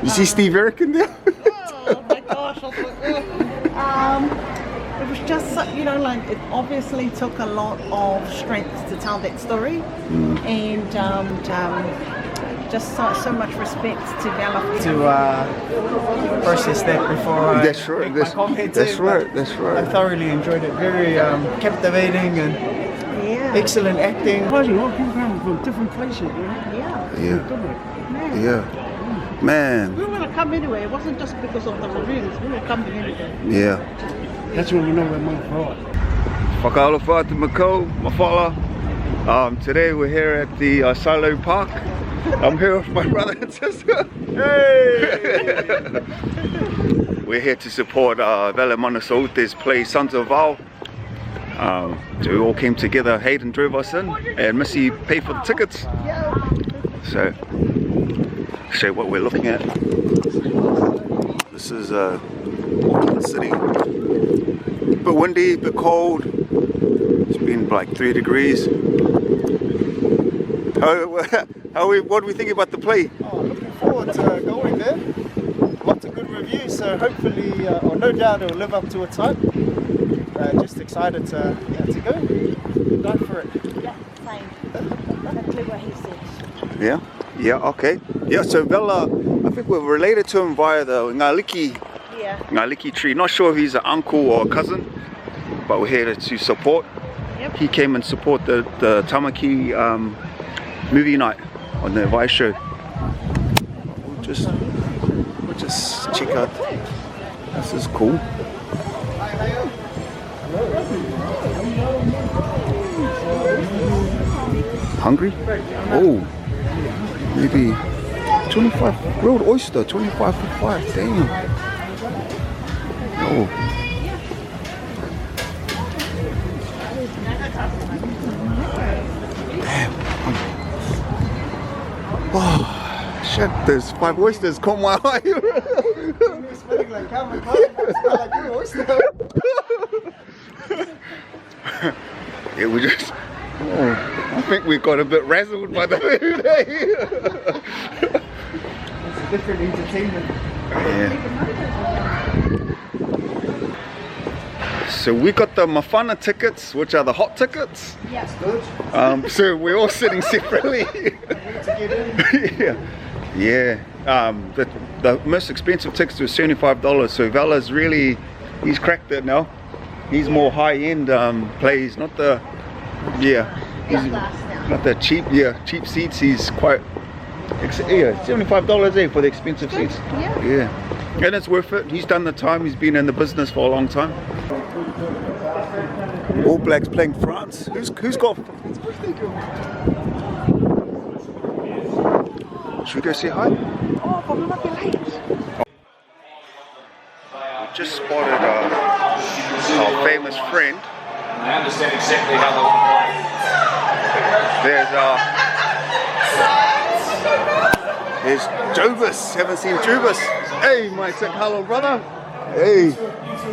You see Steve Eric in there? Oh my gosh, I was like, it was just, you know, like it obviously took a lot of strength to tell that story, and just so much respect to Vela. To process that before I That's right. make my comment. That's right. That's I right. thoroughly enjoyed it. Very captivating and Yeah. excellent acting. Surprising, a lot of people come from different places, you know? Yeah. Yeah. Yeah. Man. We want to come anyway. It wasn't just because of the reviews. We were coming anyway. Yeah. That's when we know we're more fraud. Whakaalo whātu Mako, mawhala. Today we're here at the Silo Park. I'm here with my brother and sister. Hey! We're here to support Vela Manasaute's play Sons of Vao. So we all came together. Hayden drove us in and Missy paid for the tickets. So, show you what we're looking at. This is Auckland City. Bit windy, bit cold. It's been like 3 degrees. What do we think about the play? Oh, looking forward to going there. Lots of good reviews, so hopefully, or no doubt, it'll live up to its hype. Just excited to go. Go for it. Yeah, same. Exactly what he said. Yeah, yeah, okay. Yeah, so Vela, I think we're related to him via the Ngaliki tree. Not sure if he's an uncle or a cousin, but we're here to support. Yep. He came and support the Tamaki movie night on the Vai show. We'll just check out. This is cool. Hungry? Oh, maybe 25 grilled oyster, 25 for 5. Damn. Oh. Damn. Oh, shit, there's 5 oysters caught my eye. You're smelling like Calvin Klein, smell like your oyster. Yeah, we just. Oh, I think we got a bit razzled by the food. It's a different entertainment. Yeah. So we got the Mafana tickets, which are the hot tickets. Yeah. Good. So we're all sitting separately. Yeah. Yeah. The most expensive tickets were $75. So Vela's really, he's cracked it now. He's more high-end plays, not the, not the cheap seats. He's quite, $75 for the expensive seats. Yeah, and it's worth it. He's done the time. He's been in the business for a long time. All Blacks playing France. Who's got? Should we go say hi? Oh, but we might be late. We just spotted our famous friend. I understand exactly how There's Jovis. Haven't seen Jovis. Hey, my sick hello brother. Hey,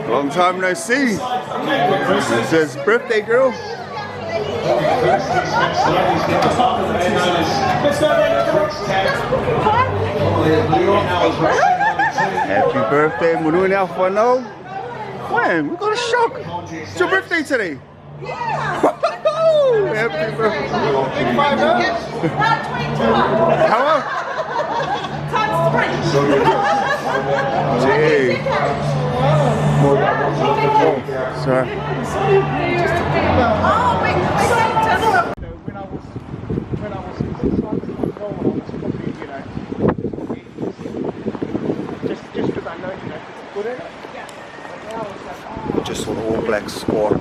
long time no see. It's his birthday girl. Happy birthday, Mununi Alfano. When? We got a shock. It's your birthday today. Happy birthday. How old? Gee. Sorry. When I was just because I know, put it. Just saw the All Blacks score.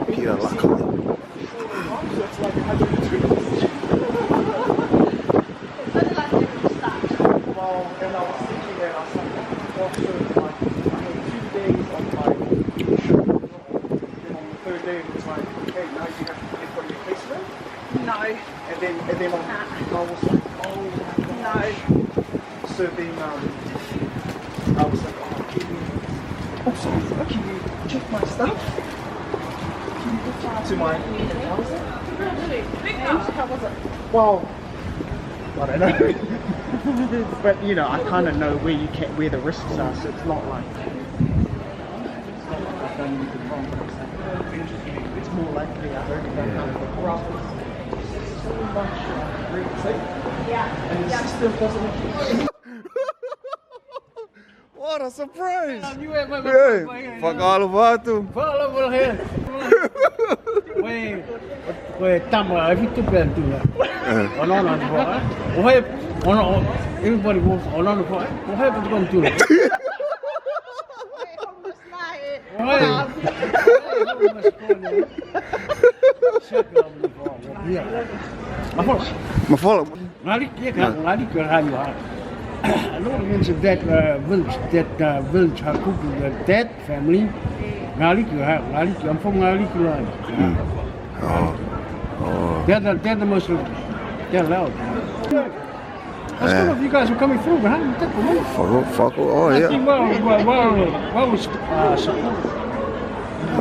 Peter luckily. No. And then I was like, oh no. So then I was like, oh, sorry, can you check my stuff? Can you get to my, how was it? Well, I I don't know. But you know, I kind of know where the risks are, so it's not like I've done anything wrong. It's more likely I heard about kind of the process. So much red tape. Yeah. And the system doesn't. What a surprise! Niue, Fuck all about tu. Fala, vou here. Wei, tama, every two band do that. Everybody wants on the phone. What happened to do it? My follow. Ngalik ke rayu. I know mention that village Hakupu, that family. Ngalik, I'm from Ngalik. They're the most. They're loud. Some of you guys were coming through behind me. Fuck. Oh yeah. Well was support.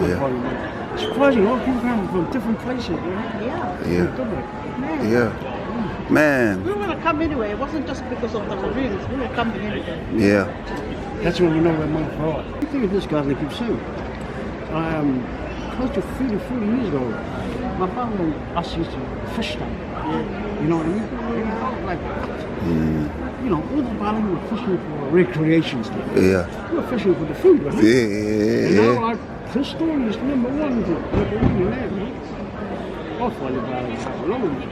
Yeah. Surprising, all people come from different places. Yeah. Man. We were going to come anyway. It wasn't just because of the maroons. We were coming anyway. Yeah. That's when you know we're Mount Forward. The thing of this, guys, they keep saying, close to 40 years ago, my father and us used to fish them. You know what I mean? Like, you know, all the Bali were fishing for recreation stuff. Yeah. We were fishing for the food, right? And Yeah. now, like, his story is number one in that, you know? Off on the Bali,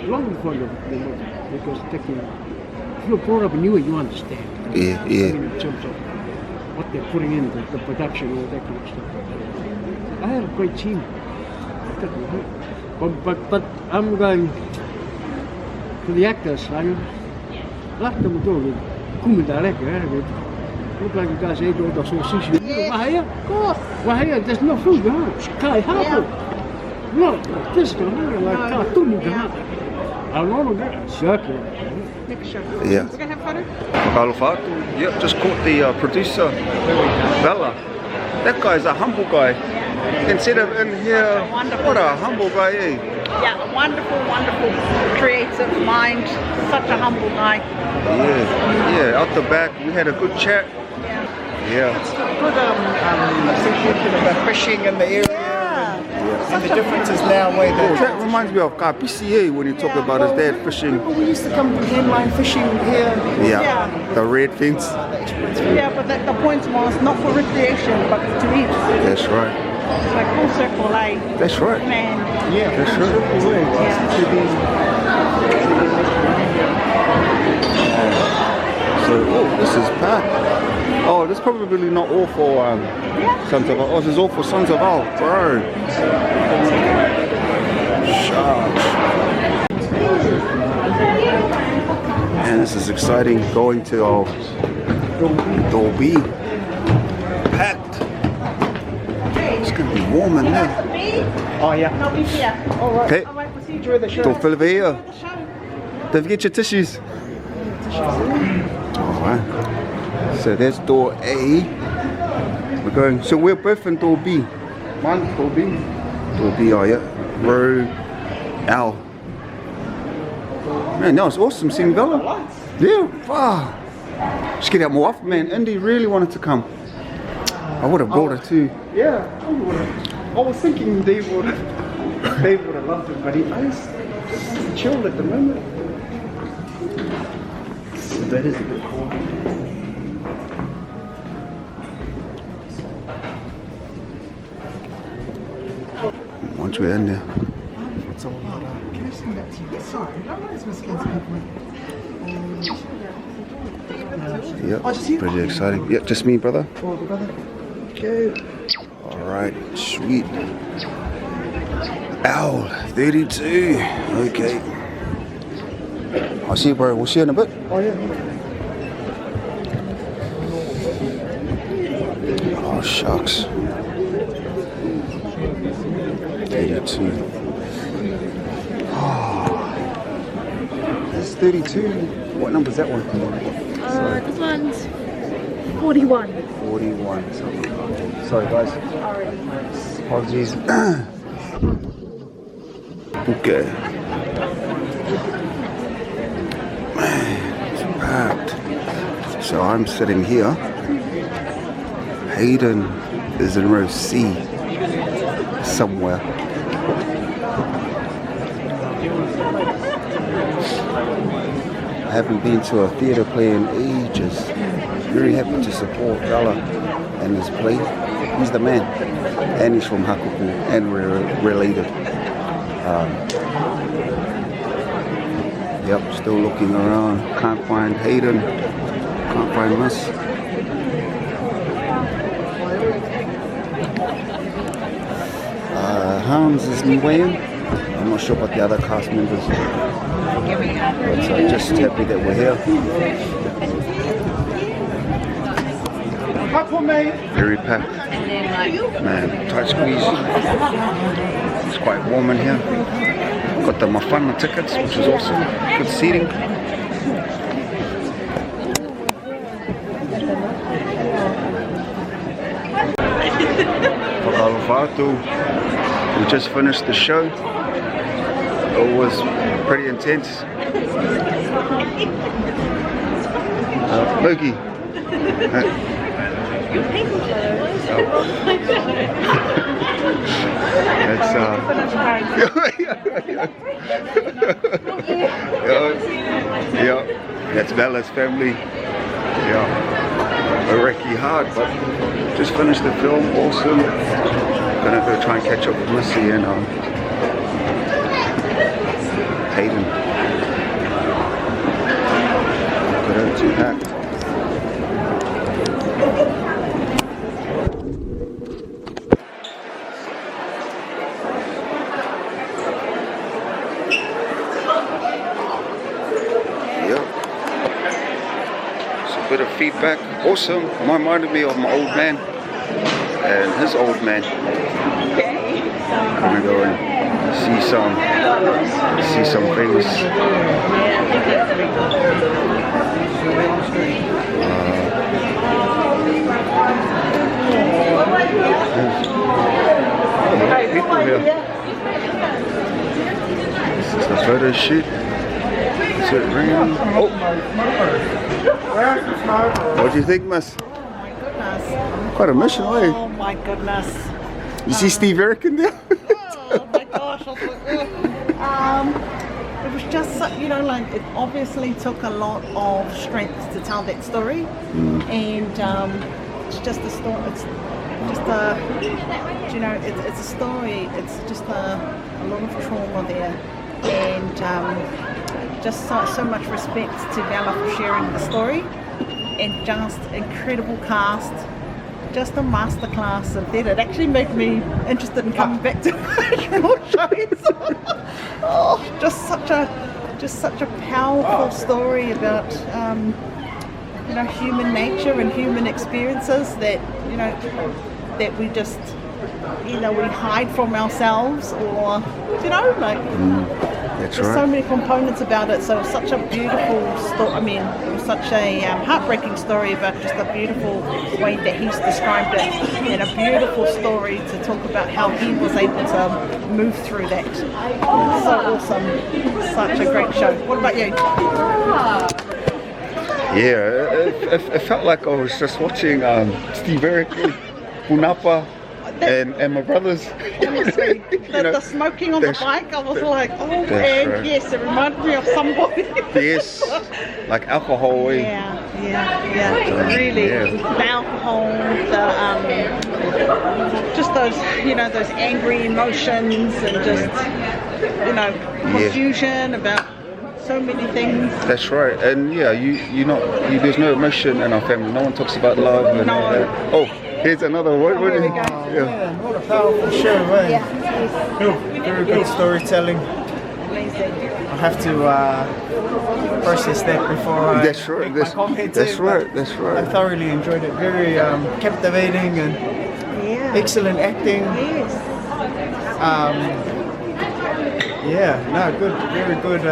long before because taking, if you're brought up in Niue, you understand. Yeah. In terms of what they're putting in, the production, all that kind of stuff. I had a great team. But I'm going to the actors. I like them doing it. Look like you guys ate all the sausage. Yes, of course. Why there's no food behind. Kai Haku. Look, this one, like cartoon behind. I don't know that. Circular. Next show. Yeah. We're going to have photo? Yeah, just caught the producer, Vela. That guy's a humble guy. Instead of in here, what a humble guy, eh? Yeah, wonderful creative mind. Such a humble guy. Yeah, out the back, we had a good chat. Yeah. It's good thinking about fishing in the area. And the differences now way That reminds me of PCA when you talk about his dad fishing. we used to come inline fishing here. Yeah, the red fence. Yeah, but the point was not for recreation, but to eat. That's right. Like full circle, like, That's right. man. Yeah, That's right. So, this is packed. Oh, this is probably not all for Sons of Vao. Oh, this is all for Sons of Vao, bro. Sharks. And this is exciting, going to our Dolby. Packed. It's going to be warm in there. Oh yeah. I'll be here. All right. Okay. I'll wait for you. Enjoy the show. Don't fill it here. The show. Don't forget your tissues. Alright. So that's door A. We're going, so we're both in door B. One, door B. Door B, oh yeah. Row L. Man, that was awesome seeing Vela. Yeah, wow. Just get out more often, man. Indy really wanted to come. I would have brought her too. Yeah, I was thinking Dave would have loved it, but he's chilled at the moment. So that is a bit cool. Once we're in there. It's all about can I send that to you? Sorry, I realize Miss Yep, pretty exciting. Yep, just me, brother. Oh, the brother. Okay. Alright, sweet. Ow, 32. Okay. I'll see you, bro. We'll see you in a bit. Oh yeah. Oh, shucks. 32. Oh. This is 32. What number is that one? This one's 41. 41. Sorry, guys. Apologies. Okay. Man, it's packed. So I'm sitting here. Hayden is in row C somewhere. I haven't been to a theatre play in ages. Very happy to support Vela and his play. He's the man. And he's from Hakupu and we're related. Yep, still looking around. Can't find Hayden. Can't find Miss. Hans is Niue. I'm not sure about the other cast members. But just happy that we're here. Very packed. Man, tight squeeze. It's quite warm in here. Got the Mafana tickets, which is awesome. Good seating. We just finished the show. It was pretty intense. Loki. That's yeah, that's Vela's family. Yeah, Iraqi hard, but just finished the film. Awesome. Gonna go try and catch up with Missy and Hayden. Good out to packed. Bit of feedback, awesome. Reminded me of my old man and his old man. Gonna go and see some things. People here. This is the photo shoot. Is it raining? Oh. What do you think, Miss? Oh my goodness. Quite a mission, eh? Oh my goodness. You see Steve Eric in there? Oh my gosh. I was like, it was just, you know, like it obviously took a lot of strength to tell that story. And it's just a story. It's just a, you know, it's a story. It's just a lot of trauma there. And just so much respect to Vela for sharing the story, and just incredible cast, just a masterclass of that. It actually made me interested in coming back to your shows. Oh, just such a powerful story about you know, human nature and human experiences that, you know, that we just either we hide from ourselves or, you know, like. That's There's so many components about it, so it was such a beautiful story. I mean, it was such a heartbreaking story, but just a beautiful way that he's described it, and a beautiful story to talk about how he was able to move through that. So awesome. Such a great show. What about you? Yeah, it felt like I was just watching Steve Eric, Punapa, and my brothers. Honestly, the smoking on the bike, I was like, oh, and right. Yes, it reminded me of somebody. Yes, like alcohol. Yeah. Really, the alcohol, just those, you know, those angry emotions and just, you know, confusion about so many things. That's right, and yeah, there's no emotion in our family. No one talks about love. And oh, here's another one. Here we go. Yeah, what a powerful show, eh? Yeah. Very good storytelling. Amazing. I have to process that before I make my comments. That's right. I thoroughly enjoyed it. Very captivating and excellent acting. Yes. Very good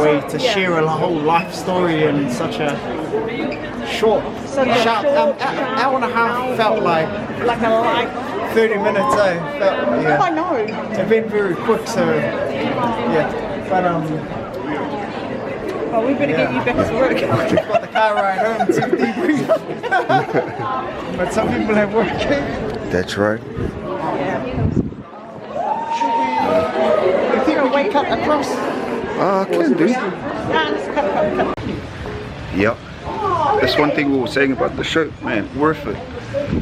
way to share a whole life story in such a short, sharp hour and a half. Felt like a life. 30 minutes, eh? I know. It went very quick, so yeah. But Well, we better get you back to work. Got the car ride home to debrief. But some people have work. That's right. You think we can cut across? Ah, can do. Cut. Yep. That's one thing we were saying about the show, man. Worth it.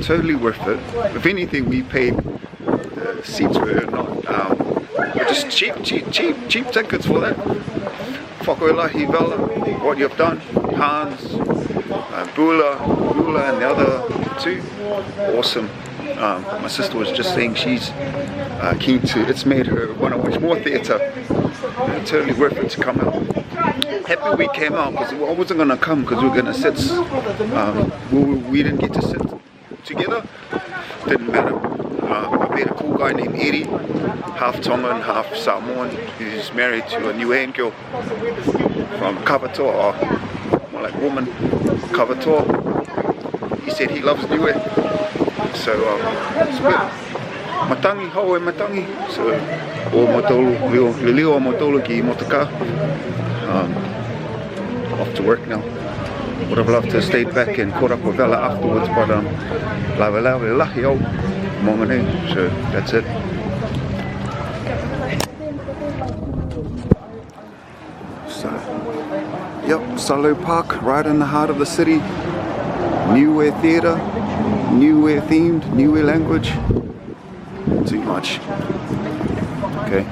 Totally worth it. If anything, we paid. The seats were not. Were just cheap tickets for that. Whakoelahi Vela, what you've done, Hans, Bula, and the other two, awesome. My sister was just saying she's keen to. It's made her want to watch more theatre. Totally worth it to come out. Happy we came out because I wasn't gonna come because we were gonna sit. We didn't get to sit together. Didn't matter. I met a cool guy named Eddie, half Tongan, half Samoan, who's married to a Niue girl from Kawatoa, or more like woman, Kawatoa. He said he loves Niue, so it's good. Matangi, hau e matangi, so o motolu, leo motolu ki motoka. Off to work now. Would have loved to have stayed back and caught up with Vela afterwards, but lawe lahi au. So that's it. So, yep, Salo Park, right in the heart of the city. Niue theatre, Niue themed, Niue language. Too much. Okay.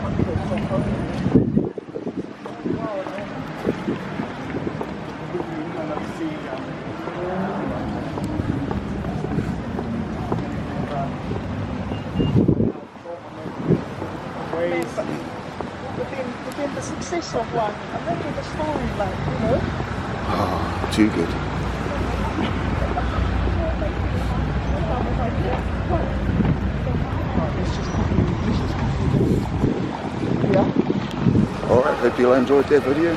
Within the success of one, imagine the story, like, you know. Oh, too good. Yeah. Alright, hope you all enjoyed that video.